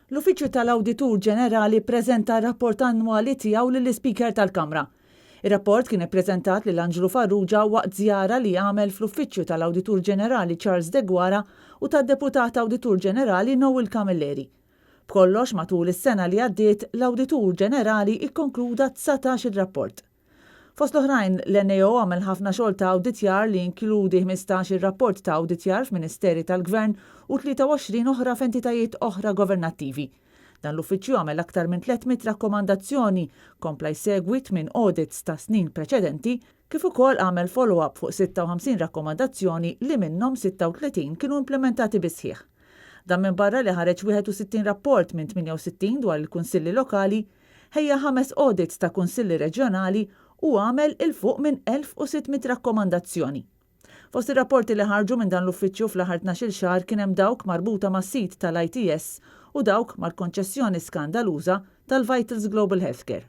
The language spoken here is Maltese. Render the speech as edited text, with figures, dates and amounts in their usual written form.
L-Uffiċċju tal-Awditur Ġenerali ppreżenta r-rapport annwali tiegħu lill-Speaker tal-Kamra. Ir-rapport kien ippreżentat lil Angelo Farrugia waqt żjara li għamel fl-Uffiċċju tal-Awditur Ġenerali Charles Degwara u tad-Deputat Awditur Ġenerali Noel Camilleri. B'kollox matul is-sena li għaddiet l-Awditur Ġenerali ikkonkluda 19 ir-rapport. Fost l-oħrajn l-NAO għamel ħafna xogħol ta' awditjar li inkludi 15 ir-rapport ta' awditjar f'Ministeri tal-Gvern u 23 oħra f'entitajiet oħra governattivi. Dan l-uffiċċju għamel aktar minn 300 rakkomandazzjoni kompla jsegwi minn audits ta' snin preċedenti kif ukoll għamel follow-up fuq 56 rakkomandazzjoni li minnhom 36 kienu implementati bisħieħ. Dan minn barra li ħareġ 61 rapport minn 68 dwar il-kunsilli lokali, ħejja 5 audits ta' kunsilli reġjonali u għamel il-fuq minn 1600 rakkomandazzjoni. Fost ir-rapporti li ħarġu minn dan l-uffiċċju fl-aħħar 12 xahar kien hemm dawk marbuta mas-sit tal-ITS u dawk mal-konċessjoni skandaluża tal-Vitals Global Healthcare.